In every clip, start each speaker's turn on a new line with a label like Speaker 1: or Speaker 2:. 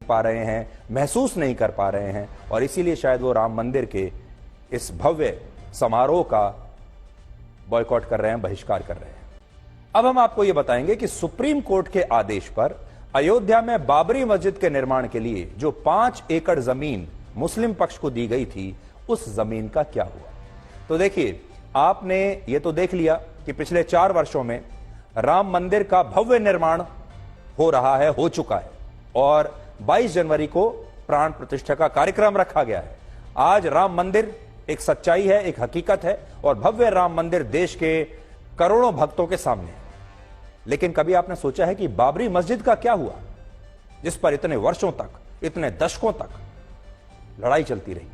Speaker 1: पा रहे हैं, महसूस नहीं कर पा रहे हैं, और इसीलिए शायद वो राम मंदिर के इस भव्य समारोह का बॉयकॉट कर रहे हैं, बहिष्कार कर रहे हैं। अब हम आपको यह बताएंगे कि सुप्रीम कोर्ट के आदेश पर अयोध्या में बाबरी मस्जिद के निर्माण के लिए जो 5 एकड़ जमीन मुस्लिम पक्ष को दी गई थी, उस जमीन का क्या हुआ। तो देखिए, आपने ये तो देख लिया कि पिछले 4 वर्षों में राम मंदिर का भव्य निर्माण हो रहा है, हो चुका है, और 22 जनवरी को प्राण प्रतिष्ठा का कार्यक्रम रखा गया है। आज राम मंदिर एक सच्चाई है, एक हकीकत है, और भव्य राम मंदिर देश के करोड़ों भक्तों के सामने। लेकिन कभी आपने सोचा है कि बाबरी मस्जिद का क्या हुआ, जिस पर इतने वर्षों तक, इतने दशकों तक लड़ाई चलती रही,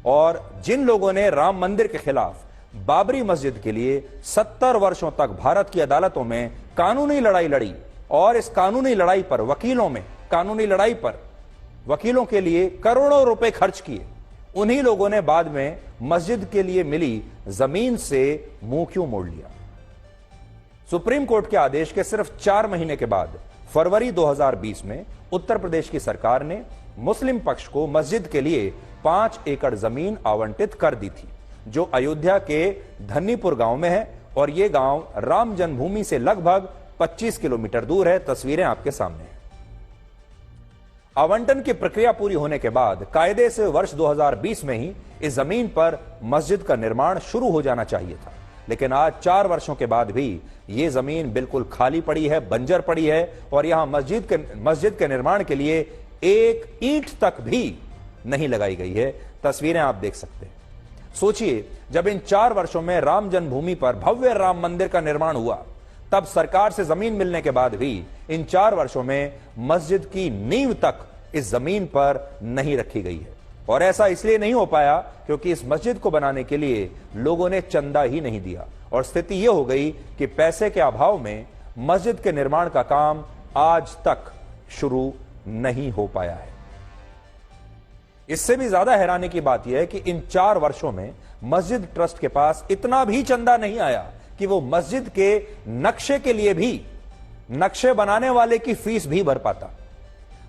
Speaker 1: और जिन लोगों ने राम मंदिर के खिलाफ बाबरी मस्जिद के लिए 70 वर्षों तक भारत की अदालतों में कानूनी लड़ाई लड़ी, और इस कानूनी लड़ाई पर वकीलों के लिए करोड़ों रुपए खर्च किए, उन्हीं लोगों ने बाद में मस्जिद के लिए मिली जमीन से मुंह क्यों मोड़ लिया। सुप्रीम कोर्ट के आदेश के सिर्फ 4 महीने के बाद फरवरी 2020 में उत्तर प्रदेश की सरकार ने मुस्लिम पक्ष को मस्जिद के लिए 5 एकड़ जमीन आवंटित कर दी थी, जो अयोध्या के धन्नीपुर गांव में है, और यह गांव राम जन्मभूमि से लगभग 25 किलोमीटर दूर है। तस्वीरें आपके सामने हैं। आवंटन की प्रक्रिया पूरी होने के बाद कायदे से वर्ष 2020 में ही इस जमीन पर मस्जिद का निर्माण शुरू हो जाना चाहिए था, लेकिन आज 4 वर्षों के बाद भी यह जमीन बिल्कुल खाली पड़ी है, बंजर पड़ी है, और यहां मस्जिद के निर्माण के लिए एक ईंट तक भी नहीं लगाई गई है। तस्वीरें आप देख सकते हैं। सोचिए, जब इन 4 वर्षों में राम जन्मभूमि पर भव्य राम मंदिर का निर्माण हुआ, तब सरकार से जमीन मिलने के बाद भी इन 4 वर्षों में मस्जिद की नींव तक इस जमीन पर नहीं रखी गई है। और ऐसा इसलिए नहीं हो पाया क्योंकि इस मस्जिद को बनाने के लिए लोगों ने चंदा ही नहीं दिया, और स्थिति यह हो गई कि पैसे के अभाव में मस्जिद के निर्माण का काम आज तक शुरू नहीं हो पाया है। इससे भी ज्यादा हैरानी की बात यह है कि इन 4 वर्षों में मस्जिद ट्रस्ट के पास इतना भी चंदा नहीं आया कि वो मस्जिद के नक्शे के लिए भी, नक्शे बनाने वाले की फीस भी भर पाता।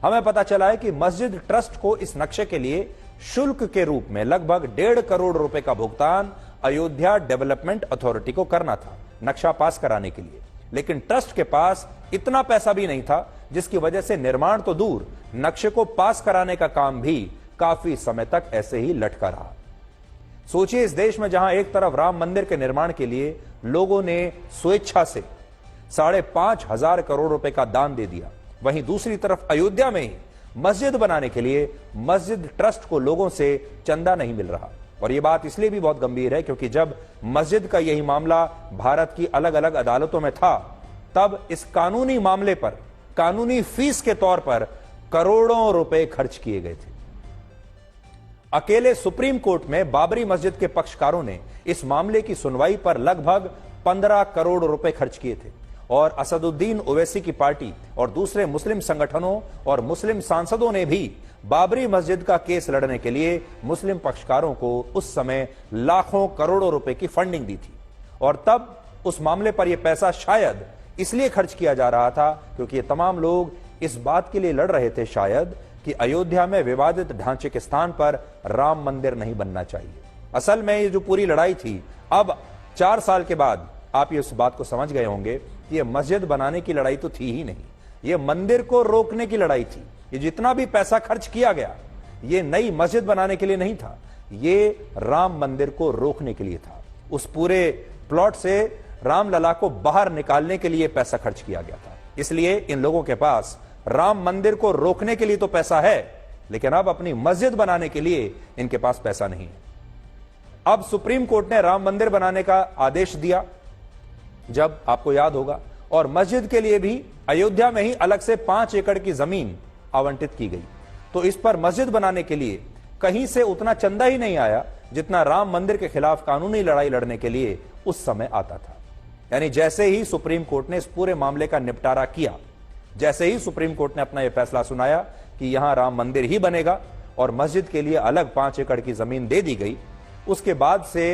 Speaker 1: हमें पता चला है कि मस्जिद ट्रस्ट को इस नक्शे के लिए शुल्क के रूप में लगभग 1.5 करोड़ रुपए का भुगतान अयोध्या डेवलपमेंट अथॉरिटी को करना था नक्शा पास कराने के लिए, लेकिन ट्रस्ट के पास इतना पैसा भी नहीं था, जिसकी वजह से निर्माण तो दूर, नक्शे को पास कराने का काम भी काफी समय तक ऐसे ही लटका रहा। सोचिए, इस देश में जहां एक तरफ राम मंदिर के निर्माण के लिए लोगों ने स्वेच्छा से 5,500 करोड़ रुपए का दान दे दिया, वहीं दूसरी तरफ अयोध्या में ही मस्जिद बनाने के लिए मस्जिद ट्रस्ट को लोगों से चंदा नहीं मिल रहा। और यह बात इसलिए भी बहुत गंभीर है क्योंकि जब मस्जिद का यही मामला भारत की अलग अलग अदालतों में था, तब इस कानूनी मामले पर कानूनी फीस के तौर पर करोड़ों रुपए खर्च किए गए थे। अकेले सुप्रीम कोर्ट में बाबरी मस्जिद के पक्षकारों ने इस मामले की सुनवाई पर लगभग 15 करोड़ रुपए खर्च किए थे, और असदुद्दीन ओवैसी की पार्टी और दूसरे मुस्लिम संगठनों और मुस्लिम सांसदों ने भी बाबरी मस्जिद का केस लड़ने के लिए मुस्लिम पक्षकारों को उस समय लाखों करोड़ों रुपए की फंडिंग दी थी। और तब उस मामले पर यह पैसा शायद इसलिए खर्च किया जा रहा था क्योंकि ये तमाम लोग इस बात के लिए लड़ रहे थे शायद कि अयोध्या में विवादित ढांचे के स्थान पर राम मंदिर नहीं बनना चाहिए। असल में ये जो पूरी लड़ाई थी, अब 4 साल के बाद आप ये उस बात को समझ गए होंगे कि ये मस्जिद बनाने की लड़ाई तो थी ही नहीं, ये मंदिर को रोकने की लड़ाई थी। ये जितना भी पैसा खर्च किया गया, ये नई मस्जिद बनाने के लिए नहीं था, ये राम मंदिर को रोकने के लिए था। उस पूरे प्लॉट से रामलला को बाहर निकालने के लिए पैसा खर्च किया गया था। इसलिए इन लोगों के पास राम मंदिर को रोकने के लिए तो पैसा है, लेकिन अब अपनी मस्जिद बनाने के लिए इनके पास पैसा नहीं है। अब सुप्रीम कोर्ट ने राम मंदिर बनाने का आदेश दिया, जब आपको याद होगा, और मस्जिद के लिए भी अयोध्या में ही अलग से 5 एकड़ की जमीन आवंटित की गई। तो इस पर मस्जिद बनाने के लिए कहीं से उतना चंदा ही नहीं आया जितना राम मंदिर के खिलाफ कानूनी लड़ाई लड़ने के लिए उस समय आता था। यानी जैसे ही सुप्रीम कोर्ट ने इस पूरे मामले का निपटारा किया, जैसे ही सुप्रीम कोर्ट ने अपना यह फैसला सुनाया कि यहां राम मंदिर ही बनेगा और मस्जिद के लिए अलग 5 एकड़ की जमीन दे दी गई, उसके बाद से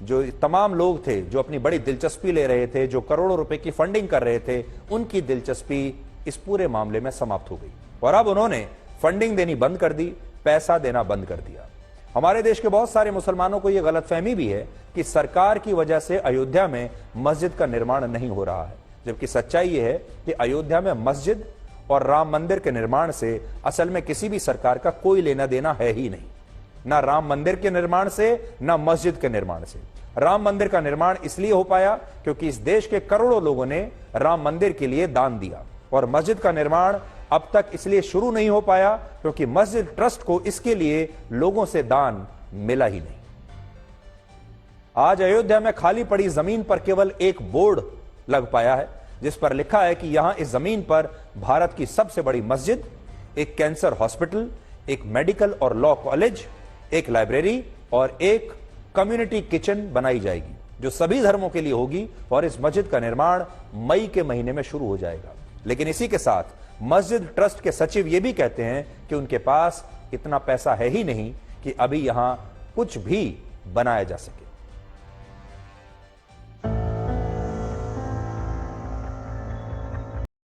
Speaker 1: जो तमाम लोग थे जो अपनी बड़ी दिलचस्पी ले रहे थे, जो करोड़ों रुपए की फंडिंग कर रहे थे, उनकी दिलचस्पी इस पूरे मामले में समाप्त हो गई। और अब उन्होंने फंडिंग देनी बंद कर दी, पैसा देना बंद कर दिया। हमारे देश के बहुत सारे मुसलमानों को यह गलतफहमी भी है कि सरकार की वजह से अयोध्या में मस्जिद का निर्माण नहीं हो रहा है, जबकि सच्चाई यह है कि अयोध्या में मस्जिद और राम मंदिर के निर्माण से असल में किसी भी सरकार का कोई लेना देना है ही नहीं, ना राम मंदिर के निर्माण से ना मस्जिद के निर्माण से। राम मंदिर का निर्माण इसलिए हो पाया क्योंकि इस देश के करोड़ों लोगों ने राम मंदिर के लिए दान दिया, और मस्जिद का निर्माण अब तक इसलिए शुरू नहीं हो पाया क्योंकि मस्जिद ट्रस्ट को इसके लिए लोगों से दान मिला ही नहीं। आज अयोध्या में खाली पड़ी जमीन पर केवल एक बोर्ड लग पाया है जिस पर लिखा है कि यहां इस जमीन पर भारत की सबसे बड़ी मस्जिद, एक कैंसर हॉस्पिटल, एक मेडिकल और लॉ कॉलेज, एक लाइब्रेरी और एक कम्युनिटी किचन बनाई जाएगी जो सभी धर्मों के लिए होगी, और इस मस्जिद का निर्माण मई के महीने में शुरू हो जाएगा। लेकिन इसी के साथ मस्जिद ट्रस्ट के सचिव यह भी कहते हैं कि उनके पास इतना पैसा है ही नहीं कि अभी यहां कुछ भी बनाया जा सके।